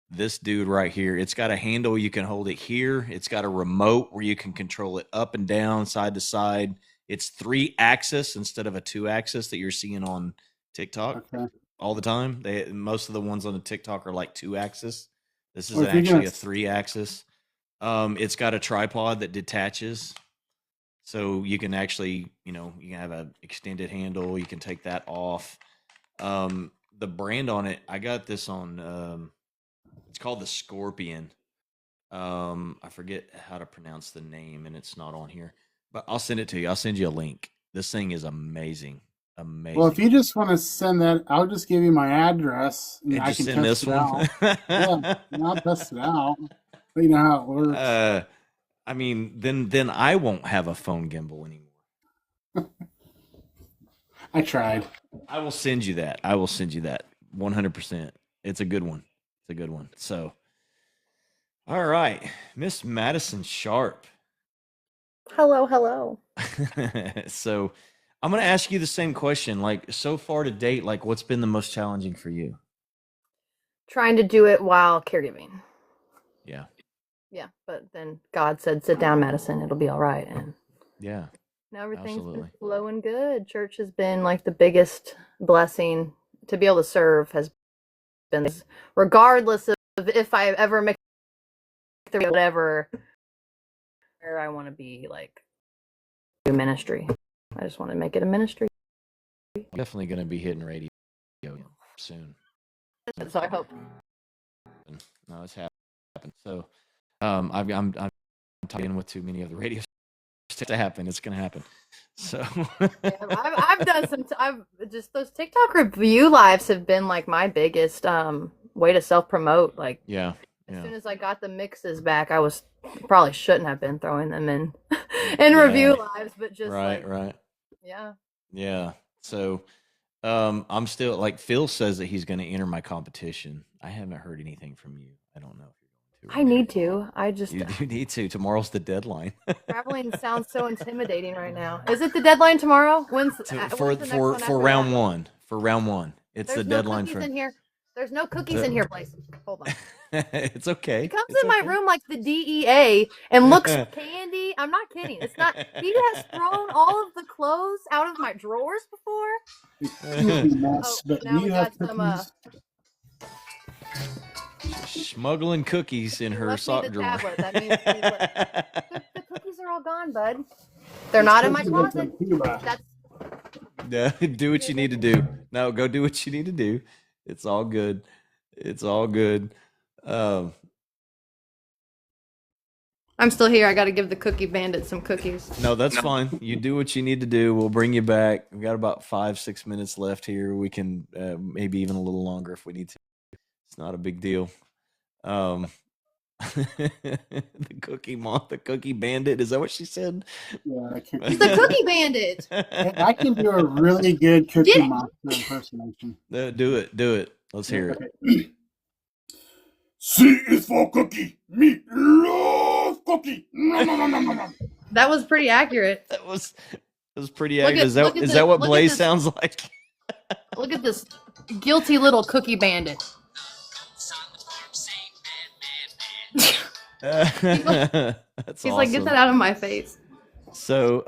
this dude right here, it's got a handle. You can hold it here. It's got a remote where you can control it up and down, side to side. It's 3-axis instead of a 2-axis that you're seeing on TikTok Okay. all the time. Most of the ones on the TikTok are like 2-axis. This is Well, if you're actually gonna- a 3-axis. It's got a tripod that detaches. So you can actually, you can have an extended handle. You can take that off. The brand on it, I got this on, it's called the Scorpion. I forget how to pronounce the name, and it's not on here. But I'll send it to you. I'll send you a link. This thing is amazing. Amazing. Well, if you just want to send that, I'll just give you my address and And I just can send test this it out. one. Yeah, and I'll test it out. Let you know how it works. I mean, then I won't have a phone gimbal anymore. I tried. I will send you that. 100%. It's a good one. So, all right, Miss Madison Sharp. Hello. So, I'm going to ask you the same question. Like, so far to date, like, what's been the most challenging for you? Trying to do it while caregiving. Yeah. Yeah, but then God said, "Sit down, Maddison. It'll be all right." And Yeah. now everything's Absolutely. been flowing good. Church has been like the biggest blessing to be able to serve. Has been, regardless of if I ever make the whatever where I want to be, like do ministry. I just want to make it a ministry. I'm definitely going to be hitting radio soon. So I hope. No, it's happened. So, I'm talking with too many of the radio stations to happen. It's going to happen. So, I've done some. I've just those TikTok review lives have been like my biggest way to self promote. Like, yeah. as soon as I got the mixes back, I was probably shouldn't have been throwing them in review lives, but just right. Yeah. So, I'm still like Phil says that he's going to enter my competition. I haven't heard anything from you. I don't know if you're going to. I need to. I just You do need to. Tomorrow's the deadline. traveling sounds so intimidating right now. Is it the deadline tomorrow? When's the next one for after round that? one? For round one, it's There's the no deadline cookies for. in here. There's no cookies in here, Blaze. Hold on. It's okay. He comes It's in my okay. room like the DEA and looks for candy. I'm not kidding. It's not. He has thrown all of the clothes out of my drawers before. Mess, but now we you have got some. cookies. Smuggling cookies in He her left me sock the drawer. tablet. That means the cookies are all gone, bud. They're not in my closet. That's No, do what you need to do. No, go do what you need to do. It's all good. It's all good. I I'm still here. I got to give the Cookie Bandit some cookies. No, that's fine. You do what you need to do. We'll bring you back. We've got about 5-6 minutes left here. We can maybe even a little longer if we need to. It's not a big deal. The the Cookie Bandit. Is that what she said? Yeah, It's the Cookie Bandit. I can do a really good Cookie Get it. Monster impersonation. Do it. Let's hear it. Okay. C is for cookie. Me love cookie. Nom, nom, nom, nom, nom, nom. That was pretty accurate. That was pretty Look accurate. at- Is that what look at Blaze this. sounds like? Look at this guilty little Cookie Bandit. That's He's like, get awesome. that out of my face. So,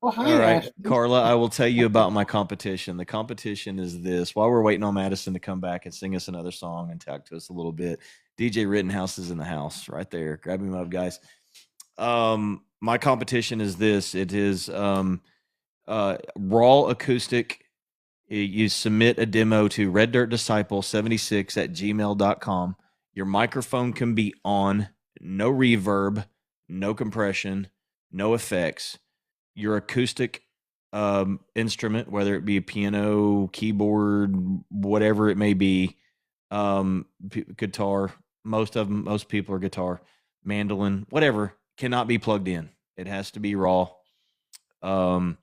Well, hi, all right, Ashley. Carla, I will tell you about my competition. The competition is this. While we're waiting on Maddison to come back and sing us another song and talk to us a little bit, DJ Rittenhouse is in the house right there. Grab him up, guys. My competition is this. It is raw acoustic. You submit a demo to reddirtdisciple76@gmail.com. Your microphone can be on, no reverb, no compression, no effects. Your acoustic instrument, whether it be a piano, keyboard, whatever it may be, guitar, most people are guitar, mandolin, whatever, cannot be plugged in. It has to be raw. You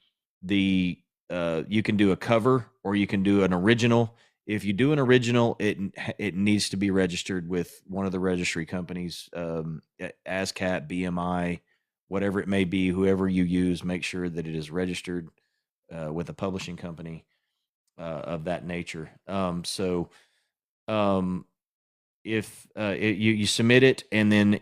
can do a cover or you can do an original. If you do an original, it needs to be registered with one of the registry companies, ASCAP, BMI, whatever it may be. Whoever you use, make sure that it is registered with a publishing company of that nature. If you submit it, and then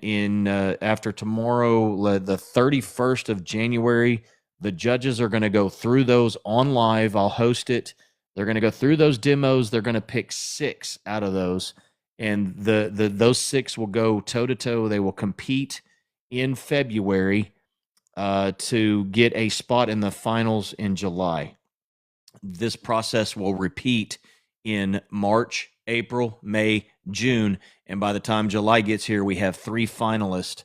after tomorrow, the 31st of January, the judges are going to go through those on live. I'll host it. They're going to go through those demos. They're going to pick 6 out of those, and those 6 will go toe to toe. They will compete in February to get a spot in the finals in July. This process will repeat in March, April, May, June, and by the time July gets here, we have 3 finalists.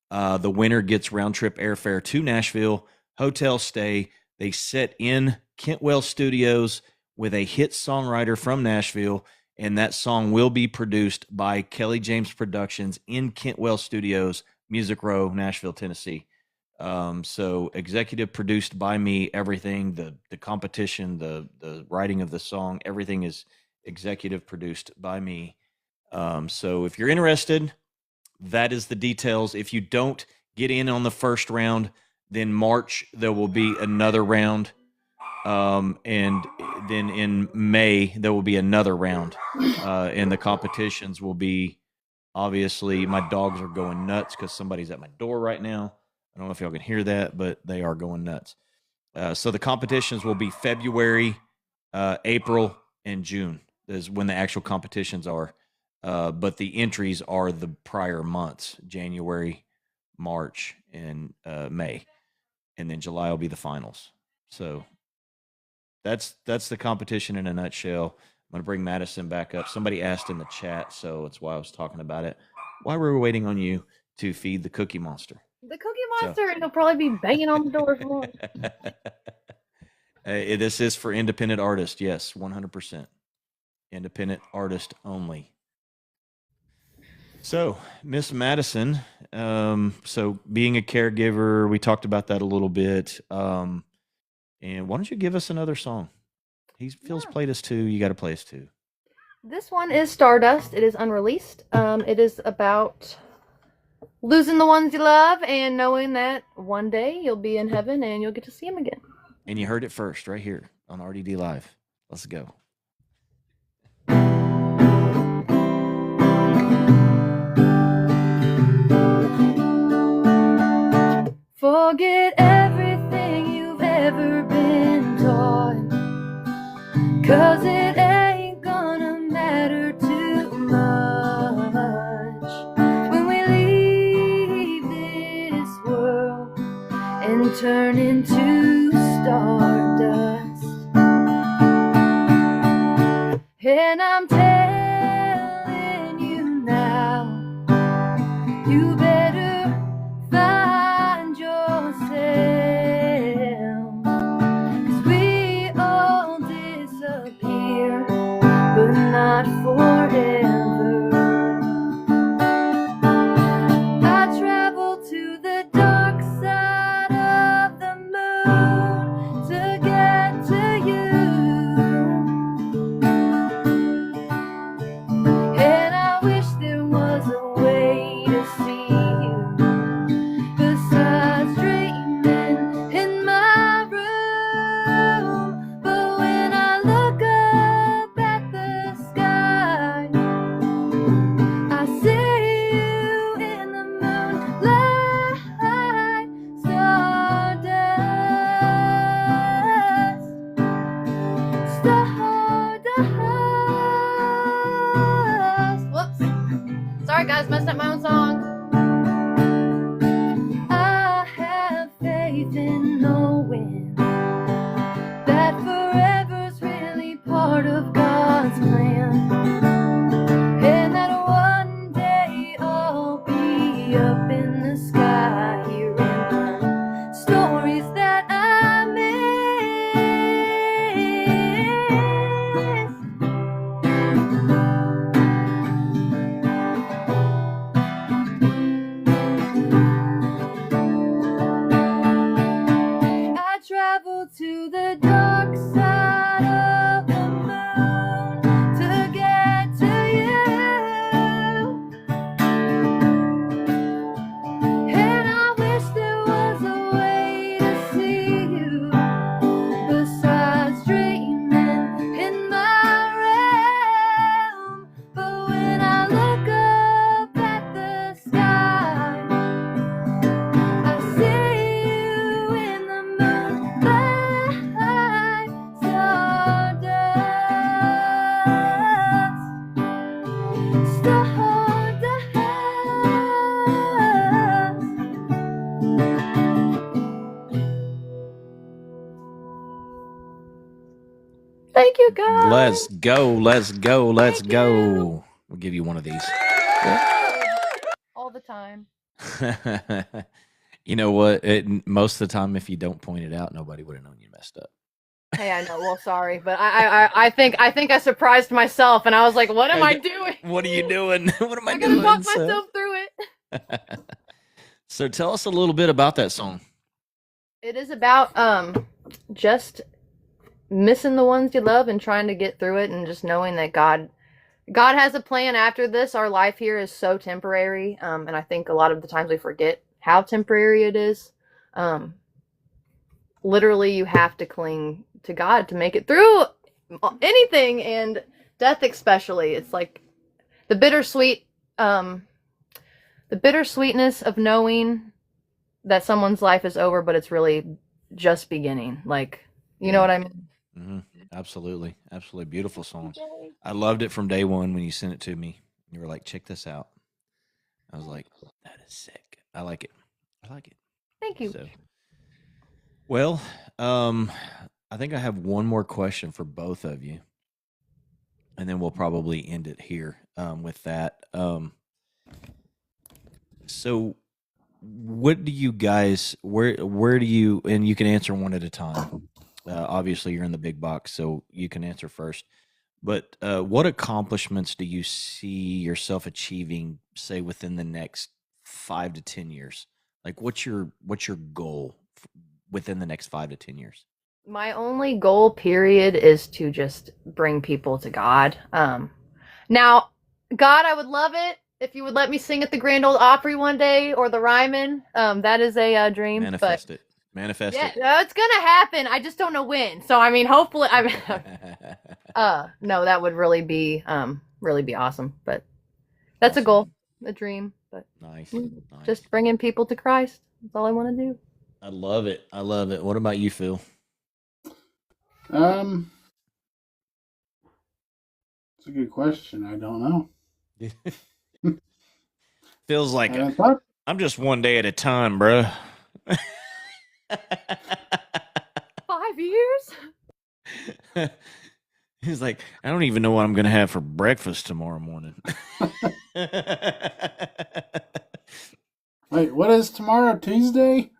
The winner gets round trip airfare to Nashville, hotel stay. They sit in Kentwell Studios with a hit songwriter from Nashville, and that song will be produced by Kelly James Productions in Kentwell Studios, Music Row, Nashville, Tennessee. So executive produced by me, everything, the competition, the writing of the song, everything is executive produced by me. So if you're interested, that is the details. If you don't get in on the first round, then March, there will be another round. And then in May, there will be another round. And the competitions will be, obviously, my dogs are going nuts because somebody's at my door right now. I don't know if y'all can hear that, but they are going nuts. So the competitions will be February, April, and June is when the actual competitions are. But the entries are the prior months, January, March, and May. And then July will be the finals. So that's the competition in a nutshell. I'm going to bring Maddison back up. Somebody asked in the chat, so that's why I was talking about it. Why were we waiting on you to feed the Cookie Monster? The Cookie Monster, and he'll probably be banging on the door for This is for independent artists. Yes, 100%. Independent artist only. So, Miss Maddison, so being a caregiver, we talked about that a little bit. And why don't you give us another song? Phil's played us 2. You got to play us 2. This one is Stardust. It is unreleased. It is about losing the ones you love and knowing that one day you'll be in heaven and you'll get to see them again. And you heard it first right here on RDD Live. Let's go. Forget everything you've ever been taught, 'cause it ain't gonna matter too much when we leave this world and turn into stardust. And I'm telling you now, you better way up in the sky, hearing the stories that I miss. I traveled to the dark side of the moon to get to you, and I wish there was a way to see you besides dreaming in my realm. But when I look up at the sky, I see you in the moonlight, stardust, stardust. Thank you, guys. Let's go. Let's go. Let's Thank go. you. We'll give you one of these. All the time. You know what? Most of the time, if you don't point it out, nobody would have known you messed up. Hey, I know. Well, sorry, but I think I surprised myself, and I was like, "What am I doing? What are you doing? What am I I doing? gotta walk myself through it." So tell us a little bit about that song. It is about just missing the ones you love and trying to get through it, and just knowing that God has a plan after this. Our life here is so temporary, and I think a lot of the times we forget how temporary it is. Literally, you have to cling to God to make it through anything, and death especially. It's like the bittersweetness of knowing that someone's life is over, but it's really just beginning. Like, you know what I mean? Mm-hmm. Absolutely. Absolutely. Beautiful song. I loved it from day one when you sent it to me. You were like, check this out. I was like, that is sick. I like it. I like it. Thank you. So, well, I think I have one more question for both of you, and then we'll probably end it here with that. So, what do you guys? Where do you? And you can answer one at a time. Obviously, you're in the big box, so you can answer first. But what accomplishments do you see yourself achieving, say, within the next 5 to 10 years? Like, what's your goal within the next 5 to 10 years? My only goal, period, is to just bring people to God. Now, God, I would love it if you would let me sing at the Grand Ole Opry one day or the Ryman. That is a dream. Manifest but it. Manifest yeah, it. no, it's gonna happen. I just don't know when. So I mean, hopefully, no, that would really be awesome. But that's Awesome. a goal, a dream. But Nice. just bringing people to Christ. That's all I want to do. I love it. I love it. What about you, Phil? It's a good question. I don't know. Feels like I haven't thought. I'm just one day at a time, bruh. 5 years? He's like, I don't even know what I'm gonna have for breakfast tomorrow morning. Wait, what is tomorrow? Tuesday?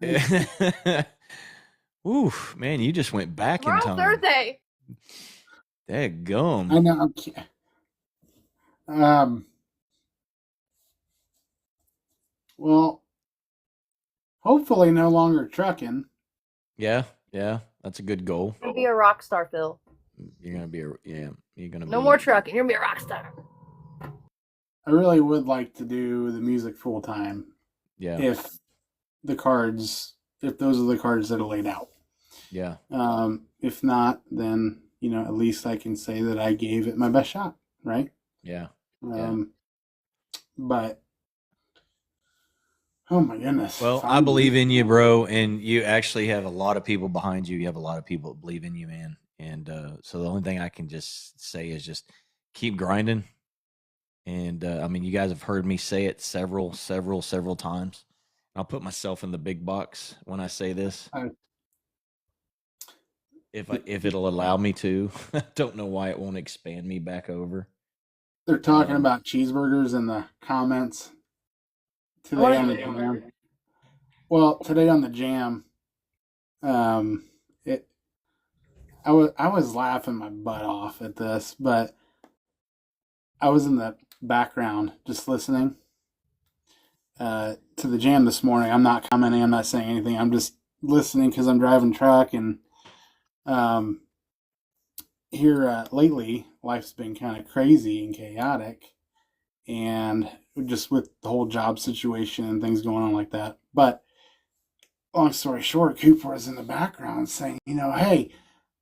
Ooh, man, you just went back Tomorrow's in time. Thursday. Daggum. I know. Well, hopefully no longer trucking. Yeah, that's a good goal. You're gonna be a rock star, Phil. You're gonna be No more trucking. You're gonna be a rock star. I really would like to do the music full time. Yeah. If those are the cards that are laid out. Yeah. If not, then at least I can say that I gave it my best shot, right? Yeah. But oh my goodness. Well, I believe in you, bro, and you actually have a lot of people behind you. You have a lot of people that believe in you, man. And so the only thing I can just say is just keep grinding. And I mean, you guys have heard me say it several times. I'll put myself in the big box when I say this. If it'll allow me to. I don't know why it won't expand me back over. They're talking about cheeseburgers in the comments. today on the jam. Well, today on the jam, it I was laughing my butt off at this, but I was in the background just listening to the jam this morning. I'm not commenting. I'm not saying anything. I'm just listening because I'm driving truck and um, here lately, life's been kind of crazy and chaotic, and just with the whole job situation and things going on like that. But long story short, Cooper was in the background saying, hey,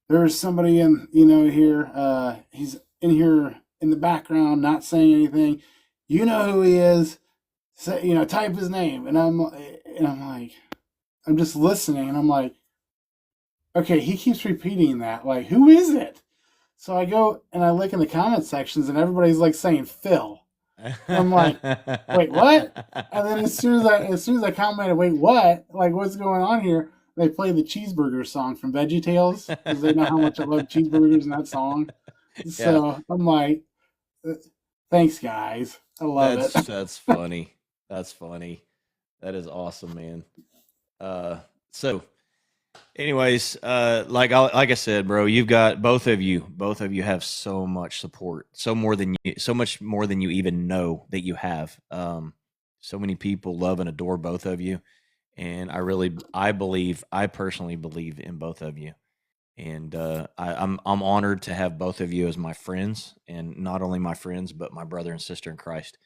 there's somebody in, here. He's in here in the background, not saying anything. You know who he is. Say, type his name. And I'm like, I'm just listening, and I'm like, okay, he keeps repeating that. Like, who is it? So I go and I look in the comment sections, and everybody's like saying Phil. And I'm like, wait, what? And then as soon as I commented, wait, what? Like, what's going on here? They play the cheeseburger song from VeggieTales because they know how much I love cheeseburgers in that song. So I'm like, thanks, guys. I love it. That's funny. That's funny. That is awesome, man. So anyways, like I said, bro, you've got both of you have so much support, so much more than you even know that you have. So many people love and adore both of you, and I personally believe in both of you, and I'm honored to have both of you as my friends, and not only my friends, but my brother and sister in Christ.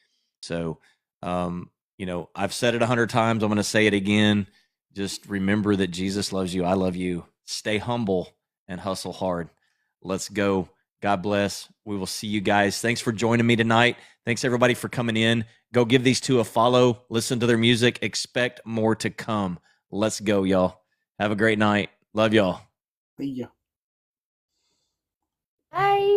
So, I've said it 100 times. I'm going to say it again. Just remember that Jesus loves you. I love you. Stay humble and hustle hard. Let's go. God bless. We will see you guys. Thanks for joining me tonight. Thanks everybody for coming in. Go give these two a follow. Listen to their music. Expect more to come. Let's go, y'all. Have a great night. Love y'all. See ya. Bye.